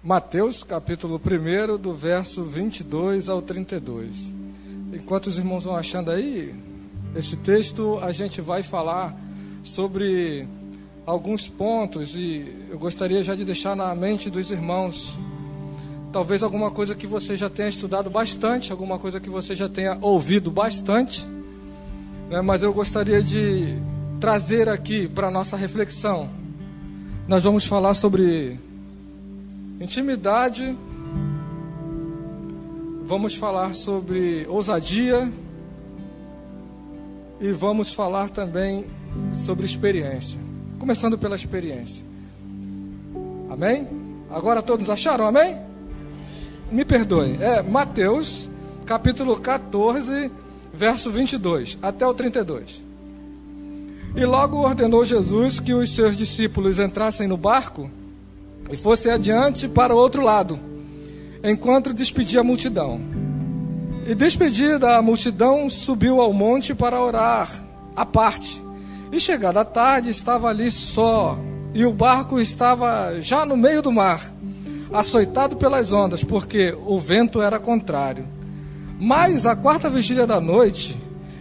Mateus, capítulo 1, do verso 22 ao 32. Enquanto os irmãos vão achando aí, esse texto a gente vai falar sobre alguns pontos e eu gostaria já de deixar na mente dos irmãos, talvez alguma coisa que você já tenha estudado bastante, alguma coisa que você já tenha ouvido bastante, né? Mas eu gostaria de trazer aqui para a nossa reflexão. Nós vamos falar sobre intimidade, vamos falar sobre ousadia e vamos falar também sobre experiência. Começando pela experiência. Amém? Agora todos acharam, amém? Me perdoem, é Mateus, capítulo 14, verso 22, até o 32. E logo ordenou Jesus que os seus discípulos entrassem no barco e fossem adiante para o outro lado, enquanto despedia a multidão. E despedida a multidão, subiu ao monte para orar à parte. E chegada a tarde, estava ali só, e o barco estava já no meio do mar, açoitado pelas ondas, porque o vento era contrário. Mas à quarta vigília da noite,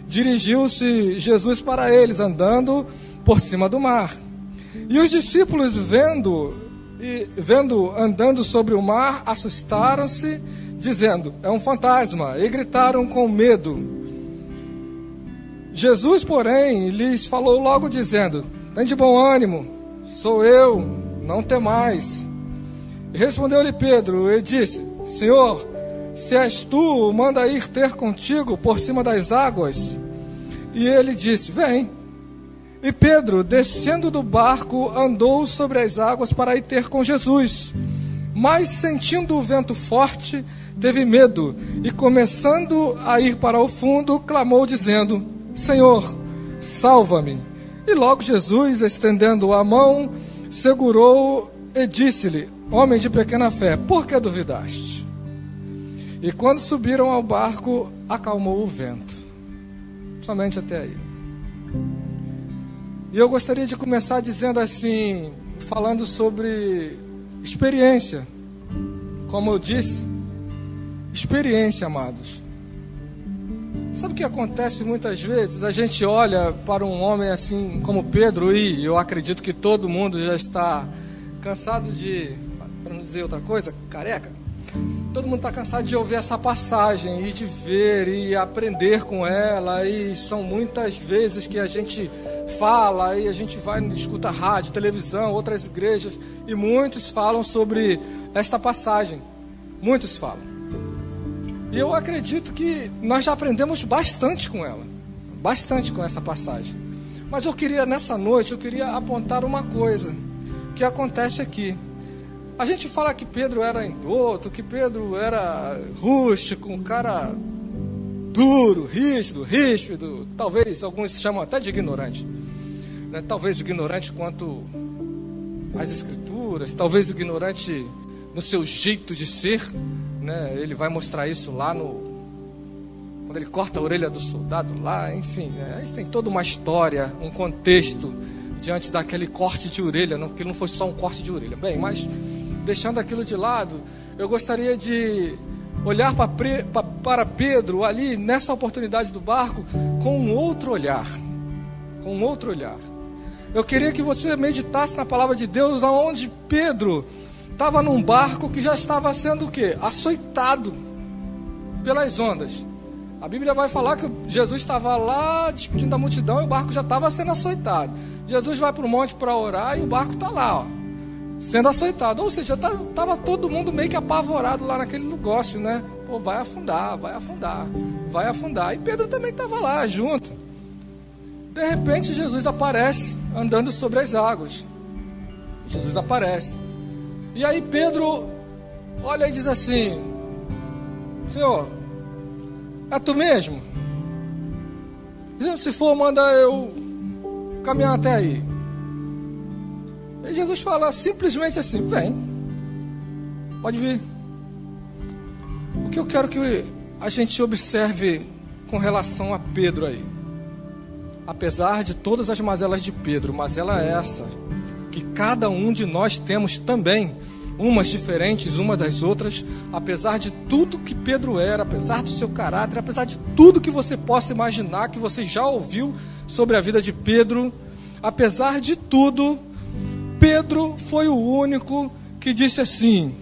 dirigiu-se Jesus para eles, andando por cima do mar. E os discípulos, vendo andando sobre o mar, assustaram-se, dizendo: é um fantasma, e gritaram com medo. Jesus, porém, lhes falou logo, dizendo: tem de bom ânimo, sou eu, não temais. E respondeu-lhe Pedro e disse: Senhor, se és tu, manda ir ter contigo por cima das águas. E ele disse: vem. E Pedro, descendo do barco, andou sobre as águas para ir ter com Jesus. Mas, sentindo o vento forte, teve medo, e começando a ir para o fundo, clamou dizendo: Senhor, salva-me. E logo Jesus, estendendo a mão, segurou e disse-lhe: homem de pequena fé, por que duvidaste? E quando subiram ao barco, acalmou o vento. Somente até aí. E eu gostaria de começar dizendo assim, falando sobre experiência. Como eu disse, experiência, amados. Sabe o que acontece muitas vezes? A gente olha para um homem assim como Pedro, e eu acredito que todo mundo já está cansado de, para não dizer outra coisa, careca. Todo mundo está cansado de ouvir essa passagem e de ver e aprender com ela, e são muitas vezes que a gente fala e a gente vai, escuta rádio, televisão, outras igrejas, e muitos falam sobre esta passagem, muitos falam. E eu acredito que nós já aprendemos bastante com ela, bastante com essa passagem. Mas nessa noite, eu queria apontar uma coisa que acontece aqui. A gente fala que Pedro era endoto, que Pedro era rústico, um cara duro, ríspido, talvez alguns chamam até de ignorante, né? Talvez ignorante quanto às escrituras, talvez ignorante no seu jeito de ser, né? Ele vai mostrar isso lá quando ele corta a orelha do soldado lá, enfim, né? Isso tem toda uma história, um contexto diante daquele corte de orelha, que não foi só um corte de orelha. Bem, mas deixando aquilo de lado, eu gostaria de olhar para Pedro ali, nessa oportunidade do barco, com um outro olhar. Com um outro olhar. Eu queria que você meditasse na palavra de Deus, aonde Pedro estava num barco que já estava sendo o quê? Açoitado pelas ondas. A Bíblia vai falar que Jesus estava lá despedindo da multidão e o barco já estava sendo açoitado. Jesus vai para o monte para orar e o barco está lá, ó, sendo açoitado. Ou seja, estava todo mundo meio que apavorado lá naquele negócio, né? Pô, vai afundar. E Pedro também estava lá junto. De repente Jesus aparece andando sobre as águas. Jesus aparece. E aí Pedro olha e diz assim: Senhor, é tu mesmo? Se for, manda eu caminhar até aí. E Jesus fala simplesmente assim: vem, pode vir. O que eu quero que a gente observe com relação a Pedro aí, apesar de todas as mazelas de Pedro, mazela essa que cada um de nós temos também, umas diferentes umas das outras, apesar de tudo que Pedro era, apesar do seu caráter, apesar de tudo que você possa imaginar, que você já ouviu sobre a vida de Pedro, apesar de tudo, Pedro foi o único que disse assim: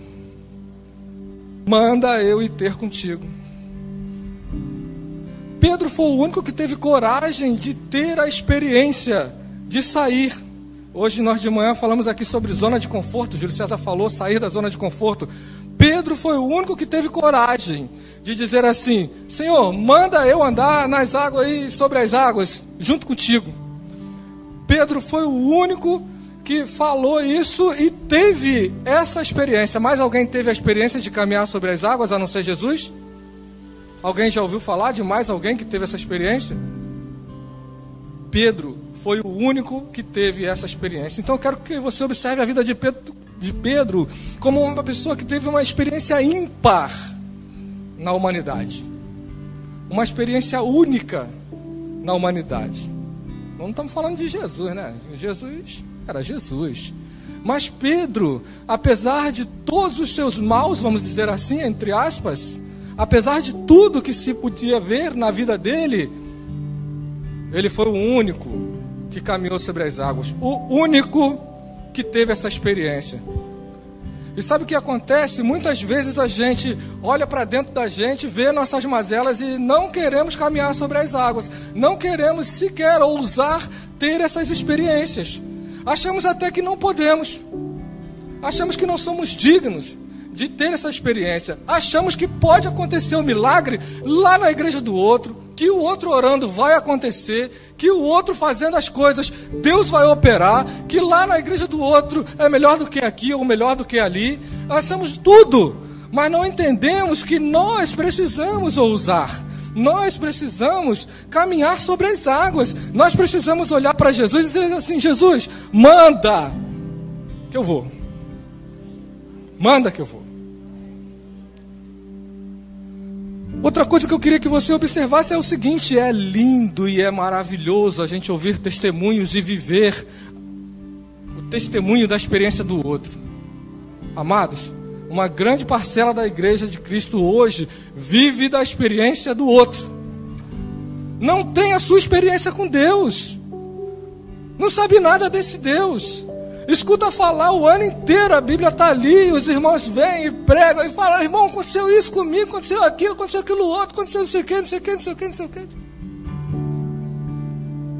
manda eu ir ter contigo. Pedro foi o único que teve coragem de ter a experiência de sair. Hoje nós de manhã falamos aqui sobre zona de conforto, Júlio César falou, sair da zona de conforto. Pedro foi o único que teve coragem de dizer assim: Senhor, manda eu andar nas águas aí, sobre as águas, junto contigo. Pedro foi o único que falou isso e teve essa experiência. Mais alguém teve a experiência de caminhar sobre as águas, a não ser Jesus? Alguém já ouviu falar de mais alguém que teve essa experiência? Pedro foi o único que teve essa experiência. Então eu quero que você observe a vida de Pedro como uma pessoa que teve uma experiência ímpar na humanidade. Uma experiência única na humanidade. Não estamos falando de Jesus, né? Jesus era Jesus. Mas Pedro, apesar de todos os seus maus, vamos dizer assim, entre aspas, apesar de tudo que se podia ver na vida dele, ele foi o único que caminhou sobre as águas, o único que teve essa experiência. E sabe o que acontece? Muitas vezes a gente olha para dentro da gente, vê nossas mazelas e não queremos caminhar sobre as águas, não queremos sequer ousar ter essas experiências. Achamos até que não podemos, achamos que não somos dignos de ter essa experiência, achamos que pode acontecer um milagre lá na igreja do outro, que o outro orando vai acontecer, que o outro fazendo as coisas, Deus vai operar, que lá na igreja do outro é melhor do que aqui ou melhor do que ali. Achamos tudo, mas não entendemos que nós precisamos ousar, nós precisamos caminhar sobre as águas, nós precisamos olhar para Jesus e dizer assim: Jesus, manda que eu vou, manda que eu vou. Outra coisa que eu queria que você observasse é o seguinte: é lindo e é maravilhoso a gente ouvir testemunhos e viver o testemunho da experiência do outro. Amados, uma grande parcela da igreja de Cristo hoje vive da experiência do outro. Não tem a sua experiência com Deus, não sabe nada desse Deus. Escuta falar o ano inteiro, a Bíblia está ali, os irmãos vêm e pregam e falam: irmão, aconteceu isso comigo, aconteceu aquilo outro, aconteceu não sei o que, não sei o que, não sei o que, não sei o que.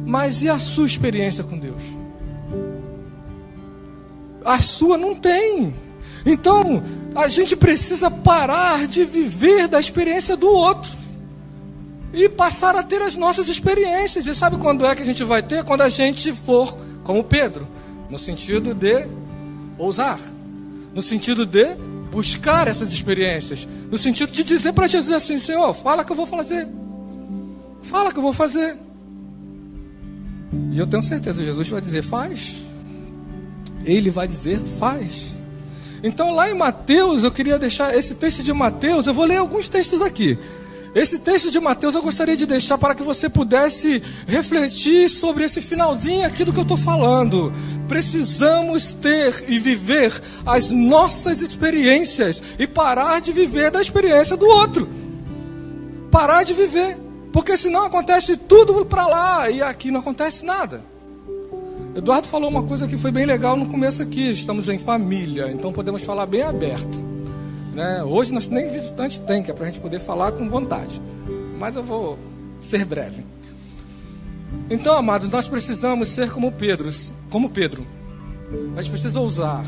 Mas e a sua experiência com Deus? A sua não tem. Então, a gente precisa parar de viver da experiência do outro e passar a ter as nossas experiências. E sabe quando é que a gente vai ter? Quando a gente for como Pedro. No sentido de ousar, no sentido de buscar essas experiências, no sentido de dizer para Jesus assim: Senhor, fala que eu vou fazer, fala que eu vou fazer. E eu tenho certeza, Jesus vai dizer: faz. Ele vai dizer: faz. Então lá em Mateus, eu queria deixar esse texto de Mateus, eu vou ler alguns textos aqui. Esse texto de Mateus eu gostaria de deixar para que você pudesse refletir sobre esse finalzinho aqui do que eu estou falando. Precisamos ter e viver as nossas experiências e parar de viver da experiência do outro. Parar de viver, porque senão acontece tudo para lá e aqui não acontece nada. Eduardo falou uma coisa que foi bem legal no começo aqui: estamos em família, então podemos falar bem aberto. Hoje nós nem visitante tem, que é para a gente poder falar com vontade, mas eu vou ser breve. Então, amados, nós precisamos ser como Pedro. A gente precisa ousar,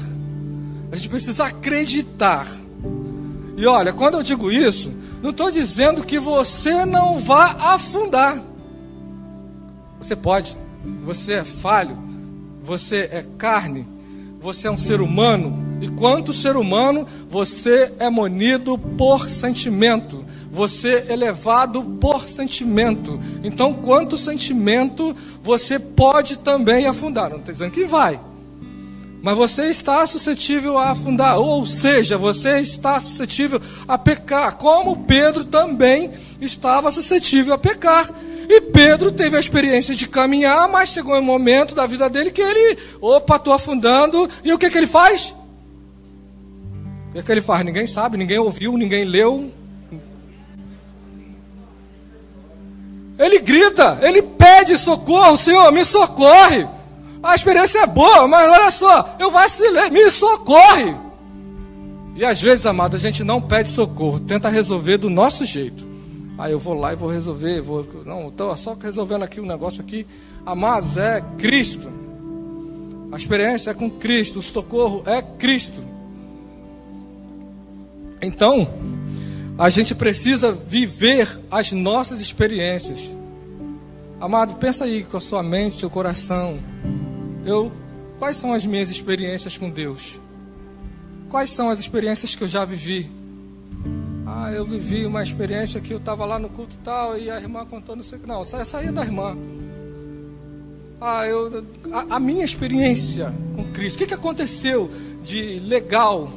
a gente precisa acreditar. E olha, quando eu digo isso, não estou dizendo que você não vá afundar. Você pode, você é falho, você é carne, você é um ser humano. E quanto ser humano, você é munido por sentimento. Você é levado por sentimento. Então, quanto sentimento, você pode também afundar. Não estou dizendo que vai, mas você está suscetível a afundar. Ou seja, você está suscetível a pecar, como Pedro também estava suscetível a pecar. E Pedro teve a experiência de caminhar, mas chegou um momento da vida dele que ele, estou afundando. E o que ele faz? O que ele faz? Ninguém sabe, ninguém ouviu, ninguém leu. Ele grita, ele pede socorro, Senhor, me socorre. A experiência é boa, mas olha só, eu vacilei, me socorre. E às vezes, amado, a gente não pede socorro, tenta resolver do nosso jeito. Aí eu vou lá e vou resolver, não, estou só resolvendo aqui um negócio aqui. Amados, é Cristo. A experiência é com Cristo, o socorro é Cristo. Então, a gente precisa viver as nossas experiências. Amado, pensa aí com a sua mente, seu coração. Quais são as minhas experiências com Deus? Quais são as experiências que eu já vivi? Eu vivi uma experiência que eu estava lá no culto tal, e a irmã contou, não sei o que. Não, essa aí é da irmã. A minha experiência com Cristo, o que aconteceu de legal?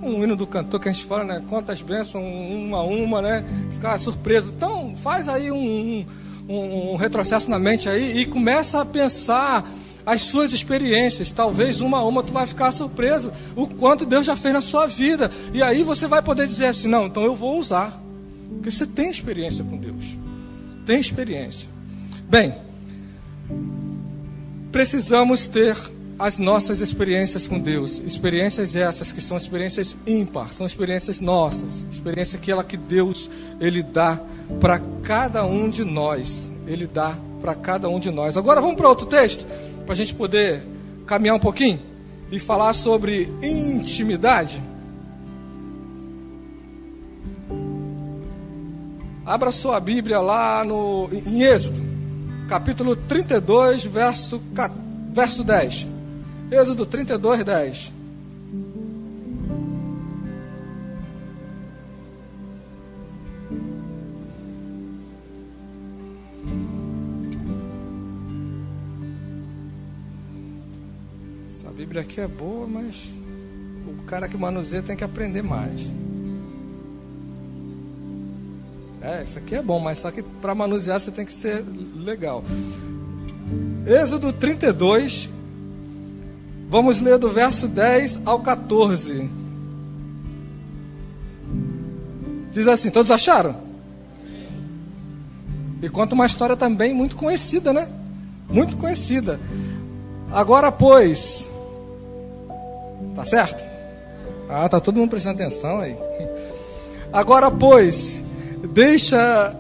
Um hino do cantor que a gente fala, né? Conta as bênçãos uma a uma, né? Ficar surpreso. Então, faz aí um retrocesso na mente aí e começa a pensar as suas experiências. Talvez uma a uma tu vai ficar surpreso o quanto Deus já fez na sua vida. E aí você vai poder dizer assim, não, então eu vou usar. Porque você tem experiência com Deus. Tem experiência. Bem, precisamos ter as nossas experiências com Deus. Experiências essas que são experiências ímpar, são experiências nossas. Experiência que Deus, Ele dá para cada um de nós. Ele dá para cada um de nós. Agora vamos para outro texto, para a gente poder caminhar um pouquinho e falar sobre intimidade. Abra sua Bíblia lá em Êxodo, capítulo 32, verso 10. Êxodo 32, 10. Essa Bíblia aqui é boa, mas o cara que manuseia tem que aprender mais. Isso aqui é bom, mas só que para manusear você tem que ser legal. Êxodo 32, vamos ler do verso 10 ao 14. Diz assim, todos acharam? E conta uma história também muito conhecida, né? Muito conhecida. Agora, pois... Tá certo? Tá todo mundo prestando atenção aí. Agora, pois...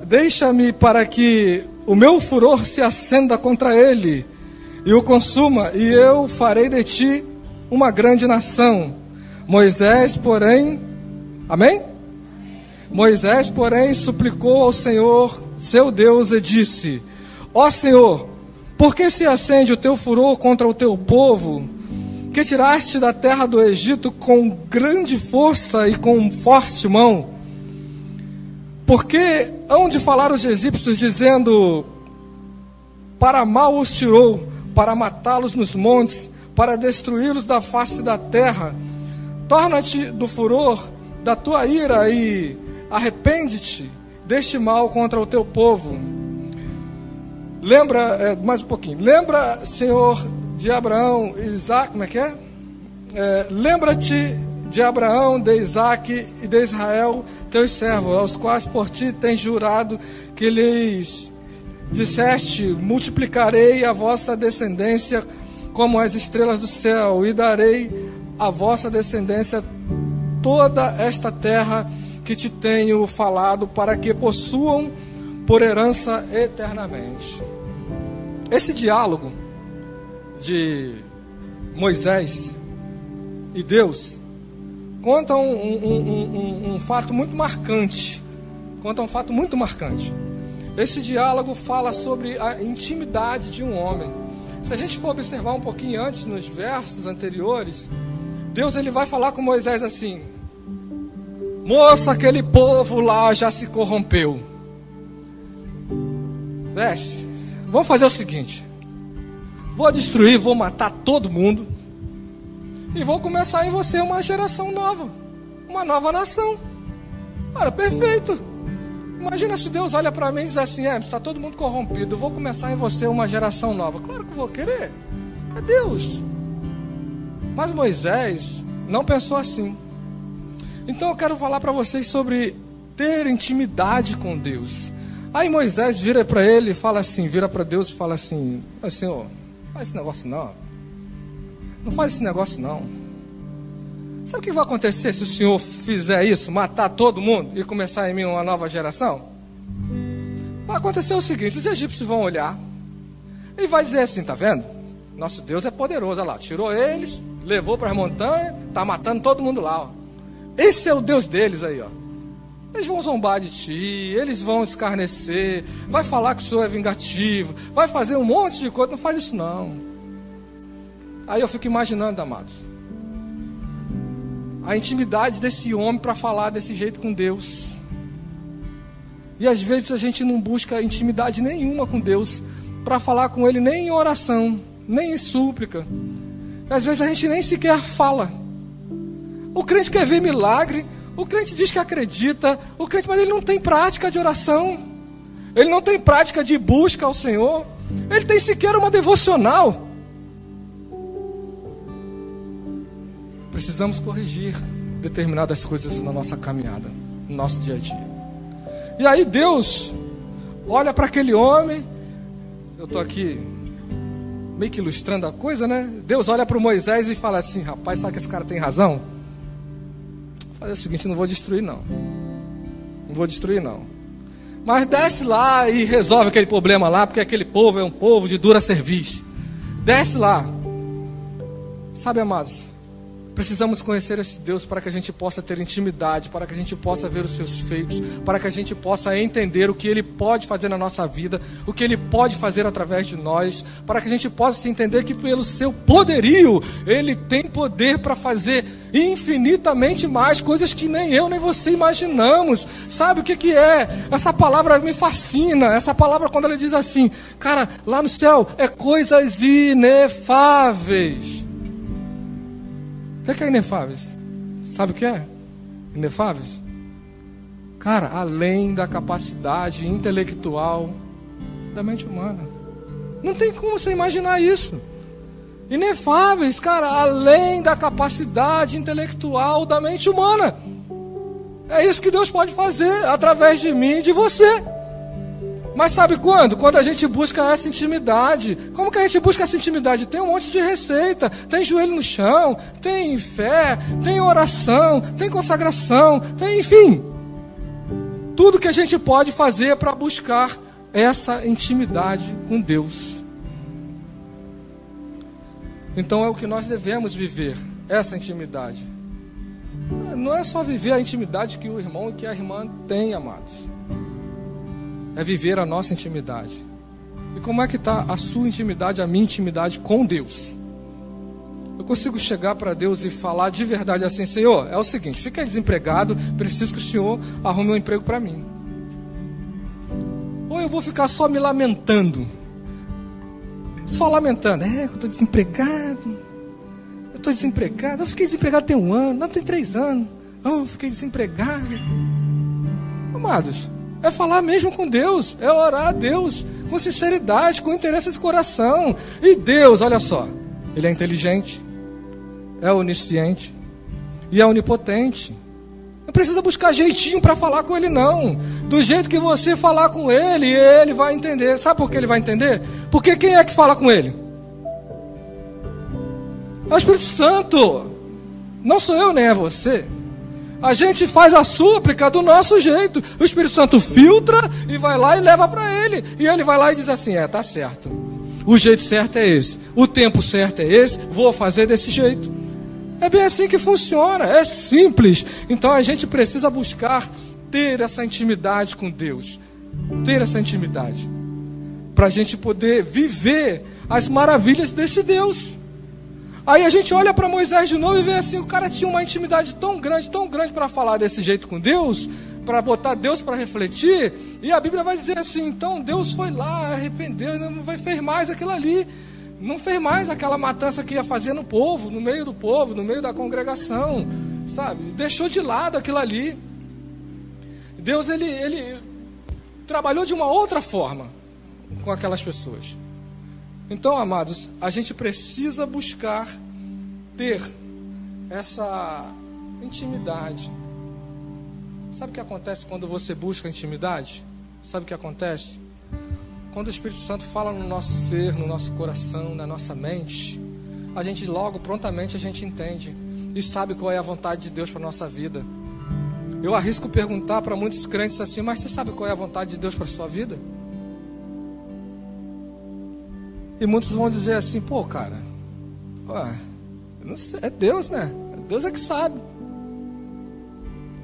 Deixa-me para que o meu furor se acenda contra ele e o consuma, e eu farei de ti uma grande nação. Moisés, porém, amém? Moisés, porém, suplicou ao Senhor, seu Deus, e disse: ó Senhor, por que se acende o teu furor contra o teu povo, que tiraste da terra do Egito com grande força e com forte mão? Porque hão de falar os egípcios, dizendo: para mal os tirou, para matá-los nos montes, para destruí-los da face da terra. Torna-te do furor da tua ira e arrepende-te deste mal contra o teu povo. Lembra, mais um pouquinho. Lembra, Senhor, de Abraão, Isaac, como é que é? Lembra-te de Abraão, de Isaac e de Israel, teus servos, aos quais por ti tens jurado, que lhes disseste: multiplicarei a vossa descendência como as estrelas do céu, e darei à vossa descendência toda esta terra que te tenho falado, para que possuam por herança eternamente. Esse diálogo de Moisés e Deus conta um fato muito marcante. Esse diálogo fala sobre a intimidade de um homem. Se a gente for observar um pouquinho antes, nos versos anteriores, Deus ele vai falar com Moisés assim: moça, aquele povo lá já se corrompeu. Desce, vamos fazer o seguinte: vou destruir, vou matar todo mundo, e vou começar em você uma geração nova, uma nova nação. Olha, perfeito. Imagina se Deus olha para mim e diz assim: está todo mundo corrompido, eu vou começar em você uma geração nova. Claro que eu vou querer, é Deus. Mas Moisés não pensou assim. Então eu quero falar para vocês sobre ter intimidade com Deus. Aí Moisés vira para ele e fala assim, vira para Deus e fala assim: Senhor, não faz esse negócio não. Não faz esse negócio não. Sabe o que vai acontecer se o Senhor fizer isso, matar todo mundo e começar em mim uma nova geração? Vai acontecer o seguinte: os egípcios vão olhar e vai dizer assim: tá vendo? Nosso Deus é poderoso, olha lá, tirou eles, levou para as montanhas, tá matando todo mundo lá, ó. Esse é o Deus deles aí, ó. Eles vão zombar de ti, eles vão escarnecer, vai falar que o Senhor é vingativo, vai fazer um monte de coisa. Não faz isso não. Aí eu fico imaginando, amados, a intimidade desse homem para falar desse jeito com Deus. E às vezes a gente não busca intimidade nenhuma com Deus para falar com Ele, nem em oração, nem em súplica. E às vezes a gente nem sequer fala. O crente quer ver milagre, o crente diz que acredita, o crente, mas ele não tem prática de oração, ele não tem prática de busca ao Senhor, ele tem sequer uma devocional. Precisamos corrigir determinadas coisas na nossa caminhada, no nosso dia a dia. E aí Deus olha para aquele homem. Eu estou aqui meio que ilustrando a coisa, né? Deus olha para o Moisés e fala assim: rapaz, sabe que esse cara tem razão? Vou fazer o seguinte, não vou destruir não. Não vou destruir não. Mas desce lá e resolve aquele problema lá, porque aquele povo é um povo de dura cerviz. Desce lá. Sabe, amados, precisamos conhecer esse Deus para que a gente possa ter intimidade, para que a gente possa ver os seus feitos, para que a gente possa entender o que Ele pode fazer na nossa vida, o que Ele pode fazer através de nós, para que a gente possa se entender que pelo seu poderio, Ele tem poder para fazer infinitamente mais coisas que nem eu nem você imaginamos. Sabe o que é? Essa palavra me fascina, essa palavra quando ela diz assim: cara, lá no céu é coisas inefáveis. O que é inefáveis? Sabe o que é? Inefáveis? Cara, além da capacidade intelectual da mente humana. Não tem como você imaginar isso. Inefáveis, cara, além da capacidade intelectual da mente humana. É isso que Deus pode fazer através de mim e de você. Mas sabe quando? Quando a gente busca essa intimidade. Como que a gente busca essa intimidade? Tem um monte de receita. Tem joelho no chão, tem fé, tem oração, tem consagração, tem, enfim, tudo que a gente pode fazer para buscar essa intimidade com Deus. Então é o que nós devemos viver, essa intimidade. Não é só viver a intimidade que o irmão e que a irmã têm, amados. É viver a nossa intimidade. E como é que está a sua intimidade, a minha intimidade com Deus? Eu consigo chegar para Deus e falar de verdade assim: Senhor, é o seguinte, fiquei desempregado, preciso que o Senhor arrume um emprego para mim. Ou eu vou ficar só me lamentando? Só lamentando: eu estou desempregado, eu fiquei desempregado tem 1 ano, não, tem 3 anos, eu fiquei desempregado. Amados, é falar mesmo com Deus, é orar a Deus com sinceridade, com interesse de coração. E Deus, olha só, Ele é inteligente, é onisciente e é onipotente. Não precisa buscar jeitinho para falar com Ele, não. Do jeito que você falar com Ele, Ele vai entender. Sabe por que Ele vai entender? Porque quem é que fala com Ele? É o Espírito Santo. Não sou eu nem é você. A gente faz a súplica do nosso jeito. O Espírito Santo filtra e vai lá e leva para Ele. E Ele vai lá e diz assim: tá certo. O jeito certo é esse. O tempo certo é esse. Vou fazer desse jeito. É bem assim que funciona. É simples. Então a gente precisa buscar ter essa intimidade com Deus. Ter essa intimidade. Para a gente poder viver as maravilhas desse Deus. Aí a gente olha para Moisés de novo e vê assim: o cara tinha uma intimidade tão grande para falar desse jeito com Deus, para botar Deus para refletir. E a Bíblia vai dizer assim: então Deus foi lá, arrependeu, não fez mais aquilo ali, não fez mais aquela matança que ia fazer no povo, no meio do povo, no meio da congregação, sabe? Deixou de lado aquilo ali. Deus ele trabalhou de uma outra forma com aquelas pessoas. Então, amados, a gente precisa buscar ter essa intimidade Sabe o que acontece quando você busca intimidade? Sabe o que acontece? Quando o Espírito Santo fala no nosso ser, no nosso coração, na nossa mente, a gente logo, prontamente, a gente entende e sabe qual é a vontade de Deus para a nossa vida. Eu arrisco perguntar para muitos crentes assim, mas você sabe qual é a vontade de Deus para a sua vida? E muitos vão dizer assim, pô, cara, eu não sei, é Deus, né? Deus é que sabe.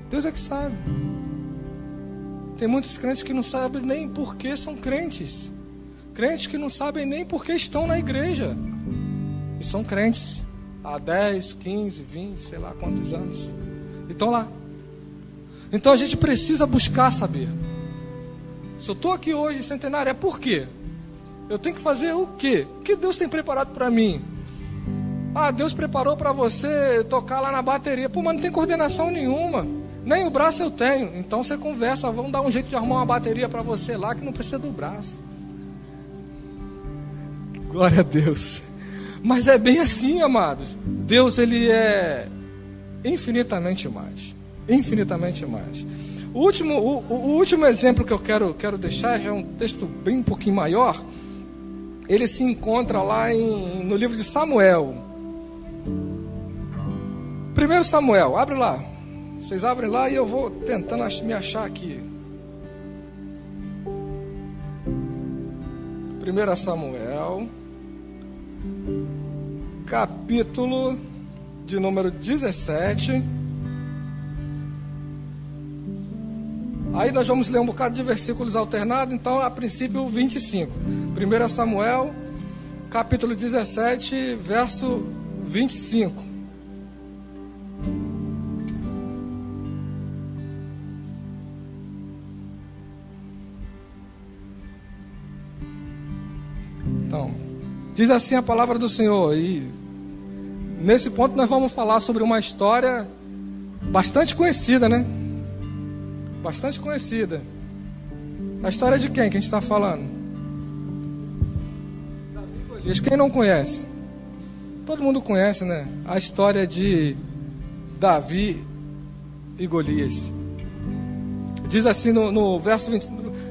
Deus é que sabe. Tem muitos crentes que não sabem nem por que são crentes. Crentes que não sabem nem por que estão na igreja. E são crentes há 10, 15, 20, sei lá quantos anos. E estão lá. Então a gente precisa buscar saber. Se eu estou aqui hoje em Centenário, é por quê? Eu tenho que fazer o quê? O que Deus tem preparado para mim? Deus preparou para você tocar lá na bateria. Pô, mas não tem coordenação nenhuma. Nem o braço eu tenho. Então você conversa, vamos dar um jeito de arrumar uma bateria para você lá que não precisa do braço. Glória a Deus. Mas é bem assim, amados. Deus, ele é infinitamente mais. Infinitamente mais. O último exemplo que eu quero deixar, já é um texto bem um pouquinho maior. Ele se encontra lá no livro de Samuel. 1 Samuel, abre lá. Vocês abrem lá e eu vou tentando me achar aqui. 1 Samuel, capítulo de número 17. Aí nós vamos ler um bocado de versículos alternados, então a princípio 25. 1 Samuel, capítulo 17, verso 25. Então, diz assim a palavra do Senhor, e nesse ponto nós vamos falar sobre uma história bastante conhecida, né? Bastante conhecida. A história de quem que a gente está falando? Davi e Golias. Quem não conhece? Todo mundo conhece, né? A história de Davi e Golias. Diz assim no verso 20.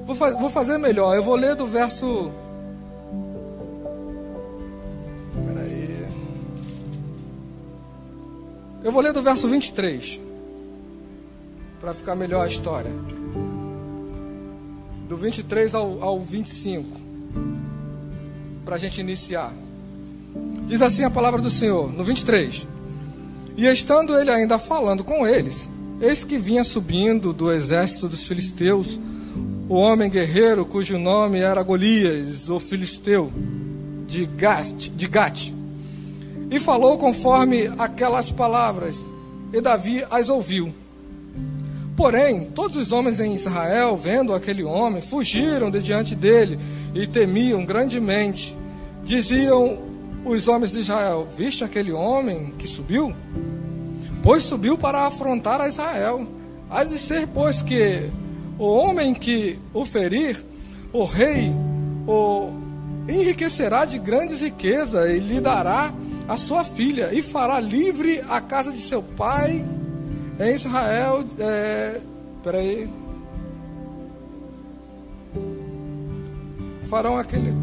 Vou fazer melhor. Eu vou ler do verso... Eu vou ler do verso 23, para ficar melhor a história. Do 23 ao 25, para a gente iniciar. Diz assim a palavra do Senhor, no 23. E estando ele ainda falando com eles, eis que vinha subindo do exército dos filisteus o homem guerreiro cujo nome era Golias, o filisteu, de Gate. E falou conforme aquelas palavras, e Davi as ouviu. Porém, todos os homens em Israel, vendo aquele homem, fugiram de diante dele e temiam grandemente. Diziam os homens de Israel: viste aquele homem que subiu? Pois subiu para afrontar a Israel. Há de ser, pois, que o homem que o ferir, o rei o enriquecerá de grandes riquezas e lhe dará a sua filha, e fará livre a casa de seu pai em Israel. Farão aquele,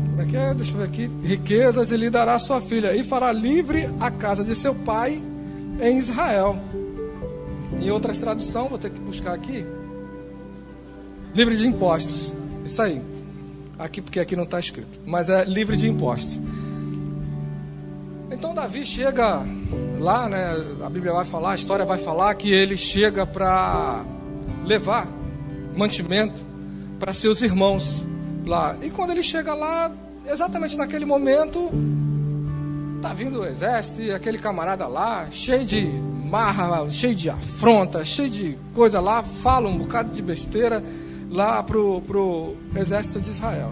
deixa eu ver aqui, riquezas, e lhe dará a sua filha, e fará livre a casa de seu pai em Israel. Em outras traduções, vou ter que buscar aqui, livre de impostos. Isso aí, aqui, porque aqui não está escrito, mas é livre de impostos. Então Davi chega lá, né? A Bíblia vai falar, a história vai falar que ele chega para levar mantimento para seus irmãos lá. E quando ele chega lá, exatamente naquele momento, tá vindo o exército e aquele camarada lá, cheio de marra, cheio de afronta, cheio de coisa lá, fala um bocado de besteira lá pro exército de Israel.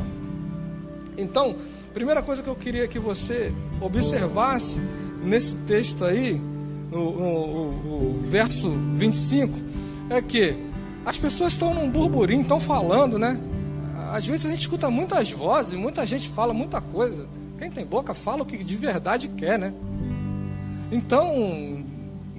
Então, primeira coisa que eu queria que você observasse nesse texto aí, no verso 25, é que as pessoas estão num burburinho, estão falando, né? Às vezes a gente escuta muitas vozes, muita gente fala muita coisa. Quem tem boca fala o que de verdade quer, né? Então,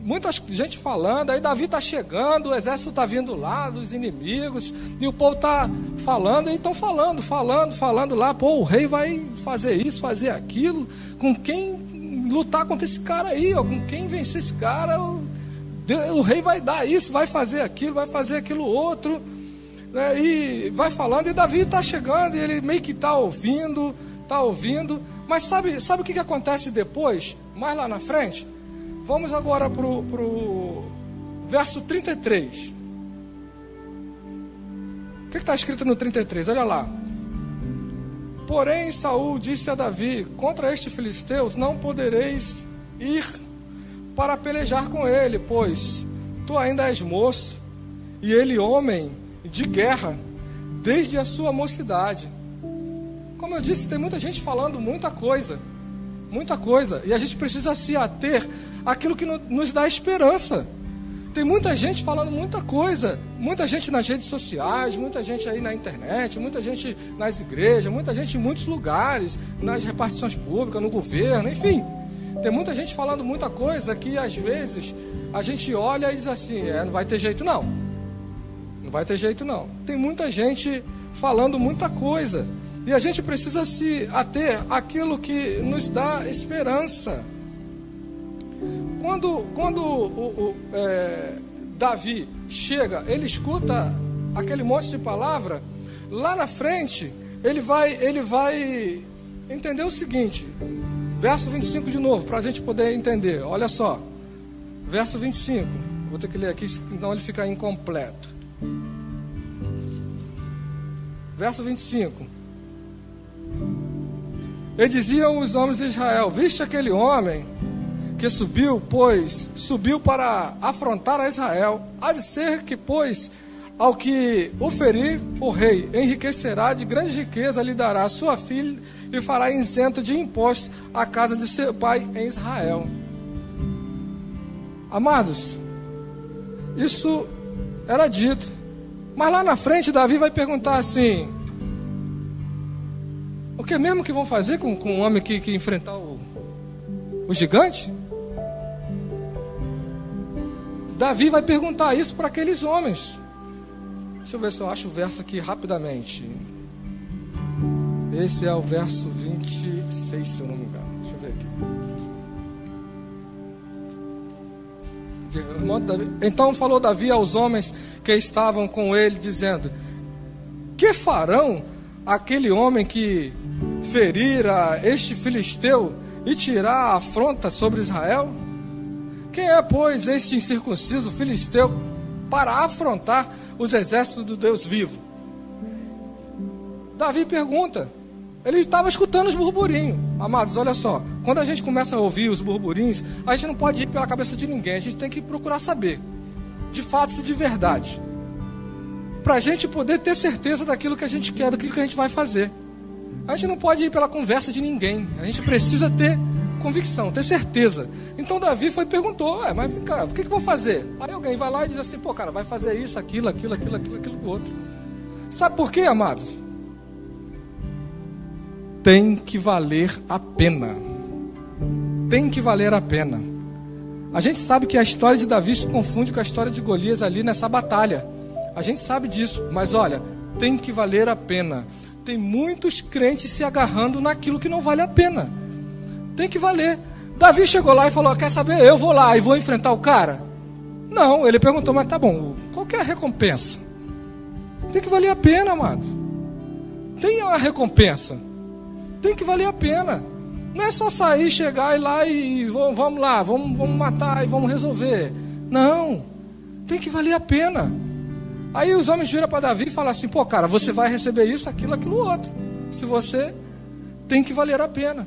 muita gente falando, aí Davi está chegando, o exército está vindo lá, dos inimigos, e o povo está falando, e estão falando lá, pô, o rei vai fazer isso, fazer aquilo, com quem lutar contra esse cara aí, ó, com quem vencer esse cara, o rei vai dar isso, vai fazer aquilo outro, né, e vai falando, e Davi está chegando, e ele meio que está ouvindo, mas sabe o que acontece depois, mais lá na frente? Vamos agora para o verso 33. O que está escrito no 33? Olha lá. Porém Saul disse a Davi: contra este filisteus não podereis ir para pelejar com ele, pois tu ainda és moço, e ele homem de guerra, desde a sua mocidade. Como eu disse, tem muita gente falando muita coisa, e a gente precisa se ater àquilo que nos dá esperança. Tem muita gente falando muita coisa, muita gente nas redes sociais, muita gente aí na internet, muita gente nas igrejas, muita gente em muitos lugares, nas repartições públicas, no governo, enfim. Tem muita gente falando muita coisa que às vezes a gente olha e diz assim, não vai ter jeito não. Não vai ter jeito não. Tem muita gente falando muita coisa. E a gente precisa se ater àquilo que nos dá esperança. Quando Davi chega, ele escuta aquele monte de palavra, lá na frente, ele vai entender o seguinte, verso 25 de novo, para a gente poder entender, olha só, verso 25, vou ter que ler aqui, senão ele fica incompleto. Verso 25. E diziam os homens de Israel: viste aquele homem que subiu, pois subiu para afrontar a Israel. Há de ser que, pois, ao que o ferir, o rei enriquecerá de grande riqueza, lhe dará a sua filha e fará isento de impostos a casa de seu pai em Israel. Amados, isso era dito. Mas lá na frente Davi vai perguntar assim: o que mesmo que vão fazer com o homem que enfrentar o gigante? Davi vai perguntar isso para aqueles homens. Deixa eu ver se eu acho o verso aqui rapidamente. Esse é o verso 26, se eu não me engano. Deixa eu ver aqui. Então falou Davi aos homens que estavam com ele, dizendo: que farão aquele homem que ferir este filisteu e tirar a afronta sobre Israel? Quem é, pois, este incircunciso filisteu para afrontar os exércitos do Deus vivo? Davi pergunta. Ele estava escutando os burburinhos. Amados, olha só, quando a gente começa a ouvir os burburinhos, a gente não pode ir pela cabeça de ninguém, a gente tem que procurar saber de fatos e de verdade, para a gente poder ter certeza daquilo que a gente quer, daquilo que a gente vai fazer. A gente não pode ir pela conversa de ninguém. A gente precisa ter convicção, ter certeza. Então Davi foi e perguntou: mas cara, o que eu vou fazer? Aí alguém vai lá e diz assim: pô, cara, vai fazer isso, aquilo outro. Sabe por quê, amados? Tem que valer a pena. Tem que valer a pena. A gente sabe que a história de Davi se confunde com a história de Golias ali nessa batalha. A gente sabe disso, mas olha, tem que valer a pena. Tem muitos crentes se agarrando naquilo que não vale a pena. Tem que valer. Davi chegou lá e falou: quer saber, eu vou lá e vou enfrentar o cara? Não, ele perguntou: mas tá bom, qual que é a recompensa? Tem que valer a pena, amado. Tem a recompensa. Tem que valer a pena. Não é só sair, chegar e lá e vamos lá, vamos matar e vamos resolver. Não, tem que valer a pena. Aí os homens viram para Davi e falaram assim: pô, cara, você vai receber isso, aquilo outro. Se você tem que valer a pena.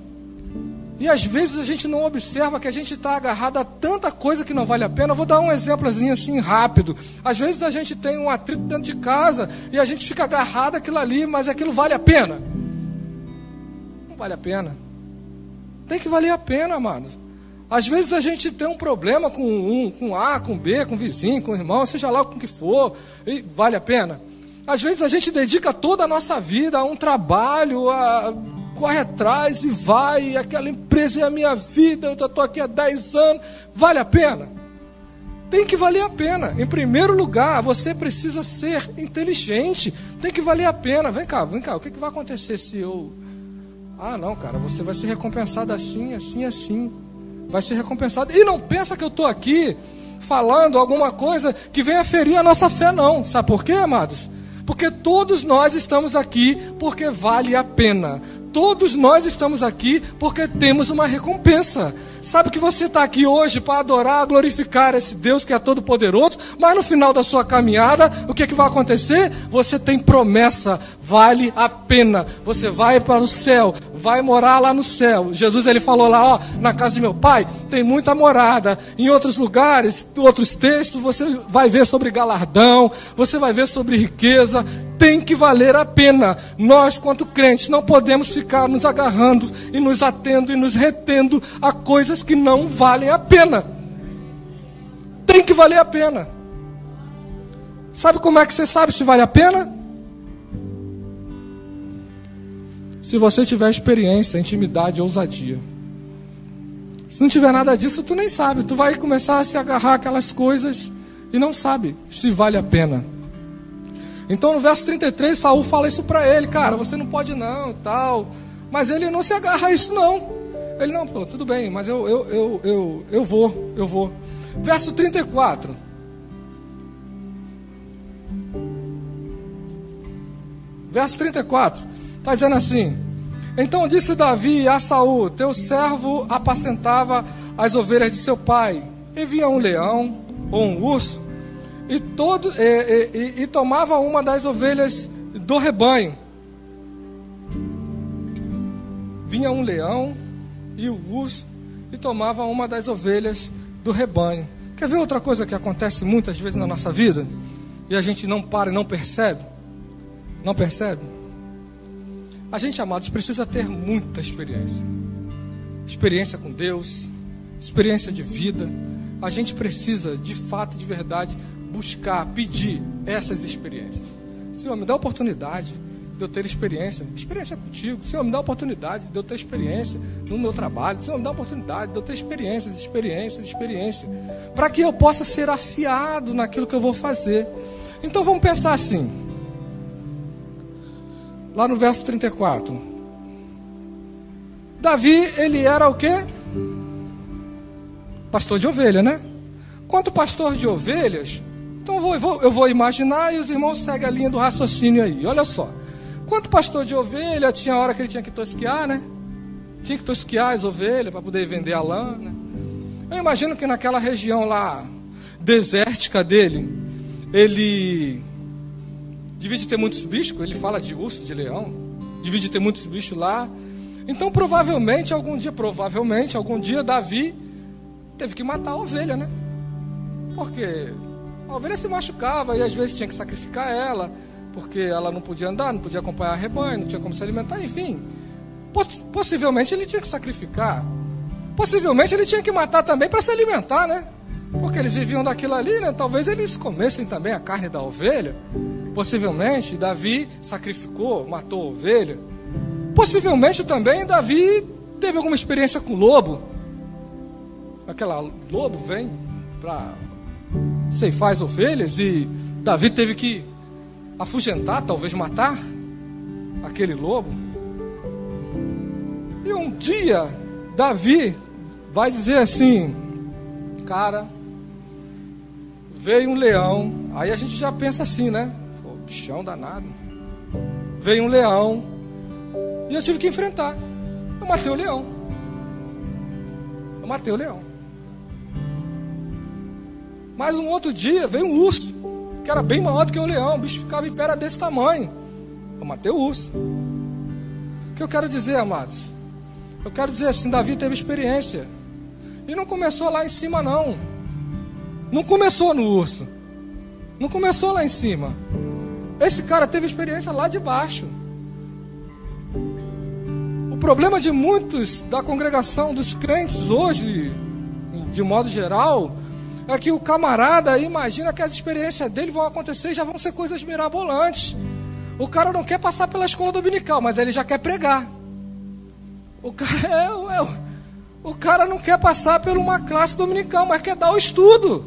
E às vezes a gente não observa que a gente está agarrado a tanta coisa que não vale a pena. Eu vou dar um exemplozinho assim rápido. Às vezes a gente tem um atrito dentro de casa e a gente fica agarrado àquilo ali, mas aquilo vale a pena? Não vale a pena. Tem que valer a pena, amados. Às vezes a gente tem um problema com A, com B, com vizinho, com irmão, seja lá com o que for, e vale a pena. Às vezes a gente dedica toda a nossa vida a um trabalho, corre atrás e vai, aquela empresa é a minha vida, eu já estou aqui há 10 anos, vale a pena? Tem que valer a pena. Em primeiro lugar, você precisa ser inteligente. Tem que valer a pena. Vem cá. O que vai acontecer se eu... Ah, não, cara, você vai ser recompensado assim, assim, assim. Vai ser recompensado. E não pensa que eu estou aqui falando alguma coisa que venha ferir a nossa fé, não. Sabe por quê, amados? Porque todos nós estamos aqui porque vale a pena. Todos nós estamos aqui porque temos uma recompensa. Sabe que você está aqui hoje para adorar, glorificar esse Deus que é todo poderoso, mas no final da sua caminhada, o que vai acontecer? Você tem promessa, vale a pena. Você vai para o céu, vai morar lá no céu. Jesus, ele falou lá, ó, na casa de meu pai tem muita morada. Em outros lugares, outros textos, você vai ver sobre galardão, você vai ver sobre riqueza. Tem que valer a pena. Nós, quanto crentes, não podemos ficar nos agarrando e nos atendo e nos retendo a coisas que não valem a pena. Tem que valer a pena. Sabe como é que você sabe se vale a pena? Se você tiver experiência, intimidade, ousadia. Se não tiver nada disso, tu nem sabe. Tu vai começar a se agarrar aquelas coisas e não sabe se vale a pena. Então no verso 33, Saul fala isso para ele, cara, você não pode não, tal. Mas ele não se agarra a isso não. Ele não, pô, tudo bem, mas eu vou. Verso 34. Verso 34, está dizendo assim: então disse Davi a Saul, teu servo apacentava as ovelhas de seu pai, e via um leão ou um urso, e tomava uma das ovelhas do rebanho. Vinha um leão e o urso e tomava uma das ovelhas do rebanho. Quer ver outra coisa que acontece muitas vezes na nossa vida e a gente não para e não percebe? Não percebe? A gente, amados, precisa ter muita experiência. Experiência com Deus, experiência de vida. A gente precisa, de fato, de verdade, buscar, pedir essas experiências. Senhor, me dá a oportunidade de eu ter experiência contigo. Senhor, me dá a oportunidade de eu ter experiência no meu trabalho. Senhor, me dá a oportunidade de eu ter experiências, para que eu possa ser afiado naquilo que eu vou fazer. Então vamos pensar assim, lá no verso 34. Davi, ele era o quê? Pastor de ovelha, né? Quanto pastor de ovelhas, então eu vou imaginar e os irmãos seguem a linha do raciocínio aí. Olha só. Quanto pastor de ovelha, tinha hora que ele tinha que tosquear, né? Tinha que tosquear as ovelhas para poder vender a lã, né? Eu imagino que naquela região lá, desértica dele, ele devia de ter muitos bichos, ele fala de urso, de leão, devia de ter muitos bichos lá. Então provavelmente algum dia Davi teve que matar a ovelha, né? Porque a ovelha se machucava e às vezes tinha que sacrificar ela, porque ela não podia andar, não podia acompanhar o rebanho, não tinha como se alimentar, enfim. Possivelmente ele tinha que sacrificar. Possivelmente ele tinha que matar também para se alimentar, né? Porque eles viviam daquilo ali, né? Talvez eles comessem também a carne da ovelha. Possivelmente Davi sacrificou, matou a ovelha. Possivelmente também Davi teve alguma experiência com lobo. Aquela lobo vem para ceifar as ovelhas e Davi teve que afugentar, talvez matar aquele lobo. E um dia Davi vai dizer assim, cara, veio um leão. Aí a gente já pensa assim, né? Pô, bichão danado. Veio um leão e eu tive que enfrentar. Eu matei o leão. Mas um outro dia veio um urso, que era bem maior do que o leão. O bicho ficava em pé, era desse tamanho. Eu matei o urso. O que eu quero dizer, amados? Eu quero dizer assim, Davi teve experiência. E não começou lá em cima, não. Não começou no urso. Não começou lá em cima. Esse cara teve experiência lá de baixo. O problema de muitos da congregação dos crentes hoje, de modo geral, é que o camarada imagina que as experiências dele vão acontecer e já vão ser coisas mirabolantes. O cara não quer passar pela escola dominical, mas ele já quer pregar. O cara não quer passar por uma classe dominical, mas quer dar o estudo.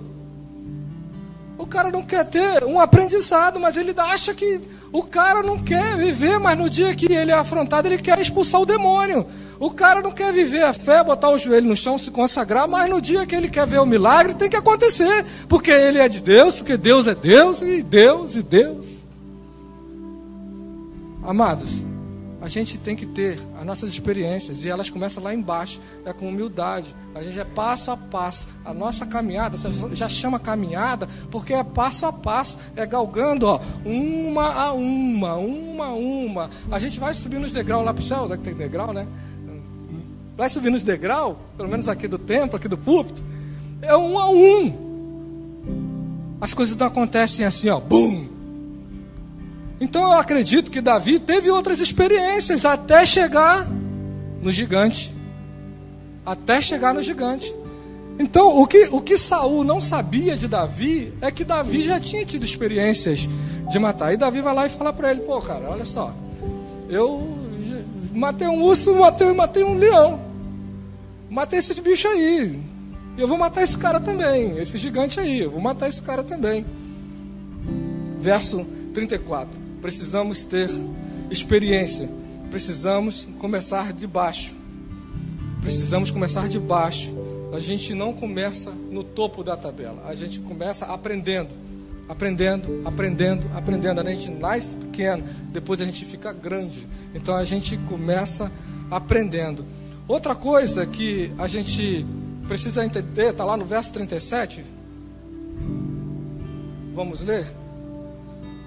O cara não quer ter um aprendizado, mas ele acha que o cara não quer viver, mas no dia que ele é afrontado, ele quer expulsar o demônio. O cara não quer viver a fé, botar o joelho no chão, se consagrar, mas no dia que ele quer ver o milagre, tem que acontecer. Porque ele é de Deus, porque Deus é Deus, e Deus, e Deus. Amados, a gente tem que ter as nossas experiências, e elas começam lá embaixo, é com humildade. A gente é passo a passo. A nossa caminhada, você já chama caminhada, porque é passo a passo, é galgando, ó, uma a uma. A gente vai subir nos degraus lá para o céu, já que tem degrau, né? Vai subir nos degraus, pelo menos aqui do templo, aqui do púlpito, é um a um. As coisas não acontecem assim, ó, bum. Então eu acredito que Davi teve outras experiências até chegar no gigante. Até chegar no gigante. Então o que Saul não sabia de Davi é que Davi já tinha tido experiências de matar. E Davi vai lá e fala para ele: pô, cara, olha só, eu matei um urso, matei um leão. Matei esses bichos aí. Eu vou matar esse cara também. Esse gigante aí. Eu vou matar esse cara também. Verso 34. Precisamos ter experiência. Precisamos começar de baixo. Precisamos começar de baixo. A gente não começa no topo da tabela. A gente começa aprendendo. Aprendendo. A gente nasce pequeno. Depois a gente fica grande. Então a gente começa aprendendo. Outra coisa que a gente precisa entender, está lá no verso 37. Vamos ler?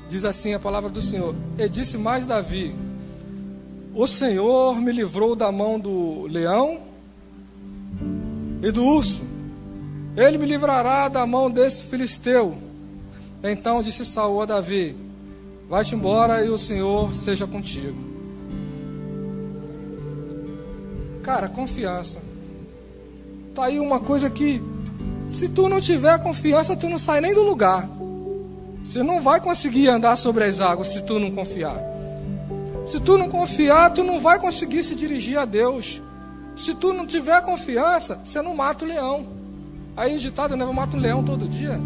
Diz assim a palavra do Senhor: e disse mais Davi: o Senhor me livrou da mão do leão e do urso. Ele me livrará da mão desse filisteu. Então disse Saul a Davi: vai-te embora e o Senhor seja contigo. Cara, confiança. Tá aí uma coisa que, se tu não tiver confiança, tu não sai nem do lugar. Você não vai conseguir andar sobre as águas se tu não confiar. Se tu não confiar, tu não vai conseguir se dirigir a Deus. Se tu não tiver confiança, você não mata o leão. Aí o ditado, né? Eu mato um leão todo dia.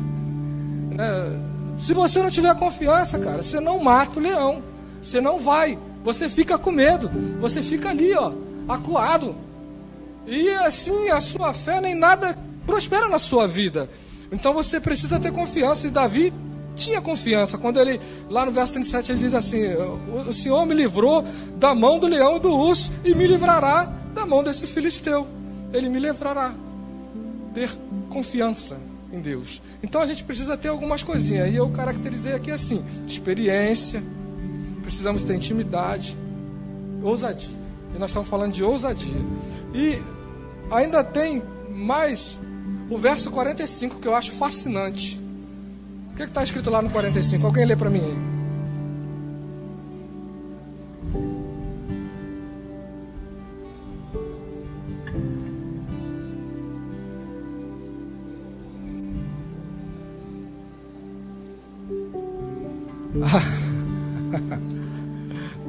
Se você não tiver confiança, cara, você não mata o leão. Você não vai. Você fica com medo. Você fica ali, ó, acuado. E assim a sua fé nem nada prospera na sua vida. Então você precisa ter confiança. E Davi tinha confiança. Quando ele, lá no verso 37, ele diz assim: o Senhor me livrou da mão do leão e do urso, e me livrará da mão desse filisteu. Ele me livrará. Ter confiança em Deus. Então a gente precisa ter algumas coisinhas. E eu caracterizei aqui assim: experiência, precisamos ter intimidade, ousadia. E nós estamos falando de ousadia. E ainda tem mais o verso 45, que eu acho fascinante. O que está escrito lá no 45? Alguém lê para mim aí.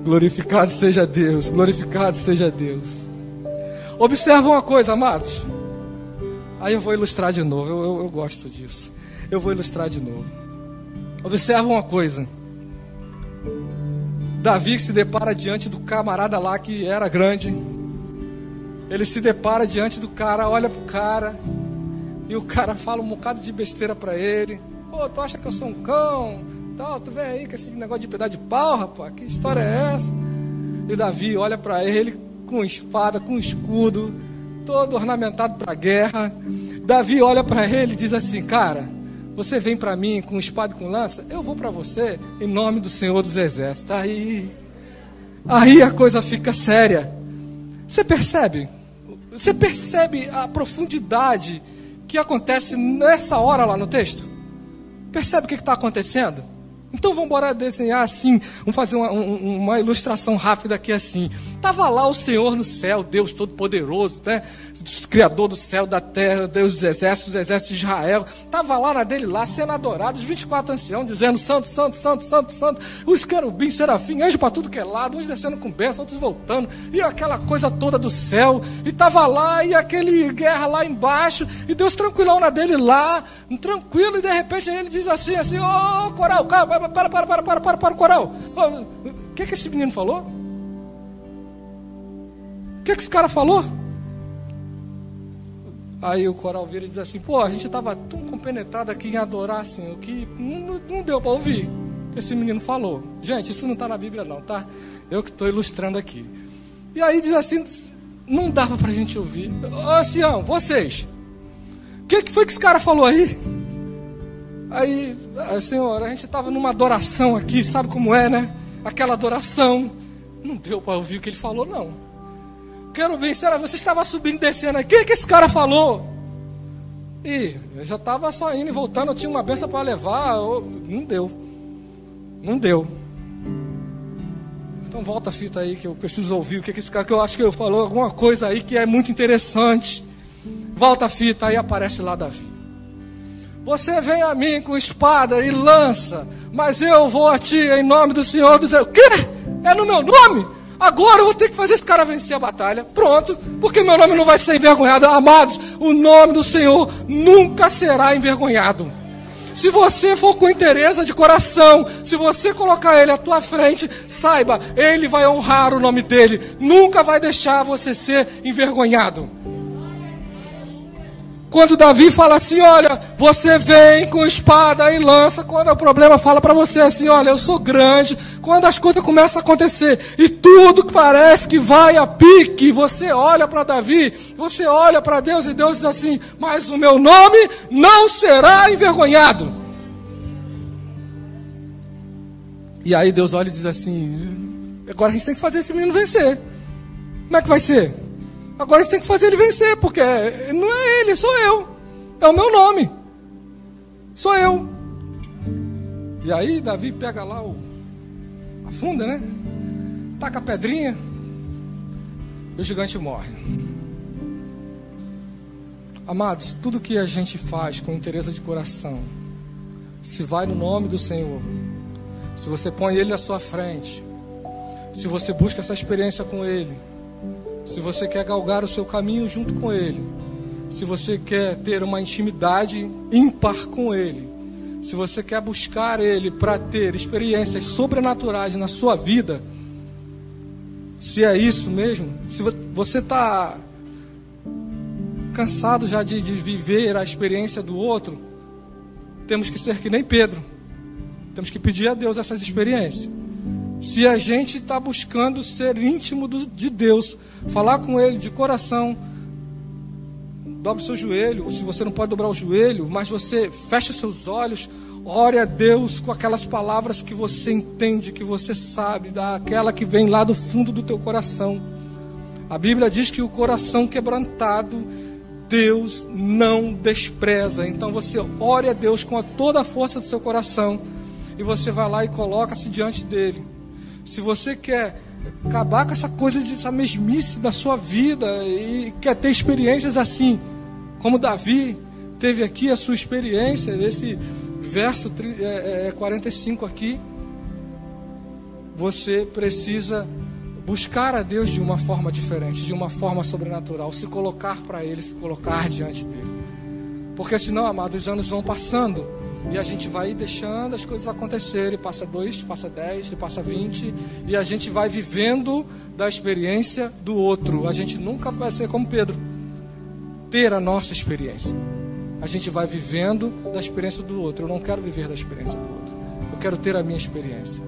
Glorificado seja Deus, glorificado seja Deus. Observa uma coisa, amados. Aí eu vou ilustrar de novo, eu gosto disso. Eu vou ilustrar de novo. Observa uma coisa. Davi se depara diante do camarada lá que era grande. Ele se depara diante do cara, olha pro cara, e o cara fala um bocado de besteira pra ele. Pô, tu acha que eu sou um cão? Tal, tu vem aí com esse negócio de pedaço de pau, rapaz, que história é essa? E Davi olha para ele com espada, com escudo, todo ornamentado para a guerra. Davi olha para ele e diz assim: cara, você vem para mim com espada e com lança, eu vou para você em nome do Senhor dos Exércitos. Aí a coisa fica séria. Você percebe? Você percebe a profundidade que acontece nessa hora lá no texto? Percebe o que está acontecendo? Então vamos embora desenhar assim, vamos fazer uma ilustração rápida aqui assim. Estava lá o Senhor no céu, Deus Todo-Poderoso, né? Criador do céu, da terra, Deus dos exércitos de Israel, estava lá na dele lá, sendo adorado, os 24 anciãos, dizendo, santo, santo, santo, santo, santo, os querubins, serafim, anjos para tudo que é lado, uns descendo com bênção, outros voltando, e aquela coisa toda do céu, e estava lá, e aquele guerra lá embaixo, e Deus tranquilão na dele lá, tranquilo, e de repente ele diz assim, ô coral, para, coral, o que esse menino falou? O que esse cara falou? Aí o coral vira e diz assim, pô, a gente estava tão compenetrado aqui em adorar assim, o que não deu para ouvir o que esse menino falou. Gente, isso não está na Bíblia não, tá? Eu que estou ilustrando aqui. E aí diz assim, não dava para a gente ouvir. Ô, Sião, vocês, o que foi que esse cara falou aí? Aí, senhor, a gente estava numa adoração aqui, sabe como é, né? Aquela adoração, não deu para ouvir o que ele falou, não. Quero ver, será você estava subindo e descendo aqui, o que esse cara falou? E eu já estava só indo e voltando, eu tinha uma benção para levar, não deu. Então volta a fita aí que eu preciso ouvir o que esse cara, que eu acho que eu falou alguma coisa aí que é muito interessante. Volta a fita, aí aparece lá Davi. Você vem a mim com espada e lança, mas eu vou a ti em nome do Senhor dos Exércitos. O quê? É no meu nome? Agora eu vou ter que fazer esse cara vencer a batalha. Pronto, porque meu nome não vai ser envergonhado. Amados, o nome do Senhor nunca será envergonhado. Se você for com interesse de coração, se você colocar ele à tua frente, saiba, ele vai honrar o nome dele. Nunca vai deixar você ser envergonhado. Quando Davi fala assim, olha, você vem com espada e lança, quando o problema fala para você assim, olha, eu sou grande, quando as coisas começam a acontecer, e tudo parece que vai a pique, você olha para Davi, você olha para Deus, e Deus diz assim, mas o meu nome não será envergonhado. E aí Deus olha e diz assim, agora a gente tem que fazer esse menino vencer. Como é que vai ser? Agora a gente tem que fazer ele vencer, porque não é ele, sou eu. É o meu nome. Sou eu. E aí Davi pega lá a funda, né? Taca a pedrinha. E o gigante morre. Amados, tudo que a gente faz com interesse de coração, se vai no nome do Senhor, se você põe ele à sua frente, se você busca essa experiência com ele, se você quer galgar o seu caminho junto com ele, se você quer ter uma intimidade ímpar com ele, se você quer buscar ele para ter experiências sobrenaturais na sua vida, se é isso mesmo, se você está cansado já de viver a experiência do outro, temos que ser que nem Pedro, temos que pedir a Deus essas experiências. Se a gente está buscando ser íntimo de Deus, falar com Ele de coração, dobre o seu joelho, ou se você não pode dobrar o joelho, mas você fecha os seus olhos, ore a Deus com aquelas palavras que você entende, que você sabe, daquela que vem lá do fundo do teu coração. A Bíblia diz que o coração quebrantado, Deus não despreza. Então você ore a Deus com toda a força do seu coração, e você vai lá e coloca-se diante dele. Se você quer acabar com essa coisa, essa mesmice da sua vida e quer ter experiências assim, como Davi teve aqui a sua experiência, esse verso 45 aqui, você precisa buscar a Deus de uma forma diferente, de uma forma sobrenatural, se colocar para Ele, se colocar diante dele. Porque senão, amados, os anos vão passando e a gente vai deixando as coisas acontecerem. Passa 2, passa 10, passa 20. E a gente vai vivendo da experiência do outro. A gente nunca vai ser como Pedro, ter a nossa experiência. A gente vai vivendo da experiência do outro. Eu não quero viver da experiência do outro. Eu quero ter a minha experiência.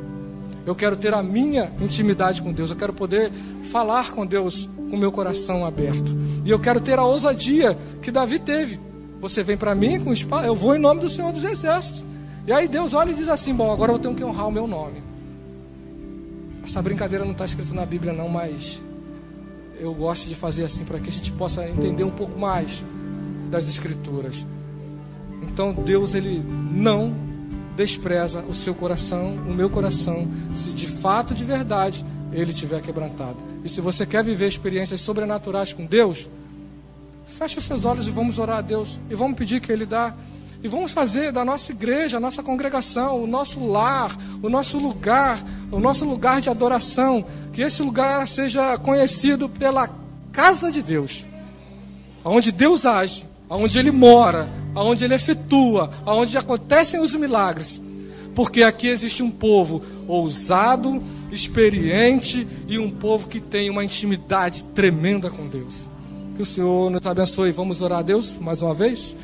Eu quero ter a minha intimidade com Deus. Eu quero poder falar com Deus com o meu coração aberto. E eu quero ter a ousadia que Davi teve. Você vem para mim com espada, eu vou em nome do Senhor dos Exércitos. E aí Deus olha e diz assim, bom, agora eu tenho que honrar o meu nome. Essa brincadeira não está escrita na Bíblia não, mas eu gosto de fazer assim, para que a gente possa entender um pouco mais das Escrituras. Então Deus, Ele não despreza o seu coração, o meu coração, se de fato, de verdade, Ele tiver quebrantado. E se você quer viver experiências sobrenaturais com Deus, Feche os seus olhos e vamos orar a Deus. E vamos pedir que Ele dá. E vamos fazer da nossa igreja, a nossa congregação, o nosso lar, o nosso lugar de adoração, que esse lugar seja conhecido pela casa de Deus, onde Deus age, onde Ele mora, onde Ele efetua, onde acontecem os milagres, porque aqui existe um povo ousado, experiente e um povo que tem uma intimidade tremenda com Deus. Que o Senhor nos abençoe. Vamos orar a Deus mais uma vez?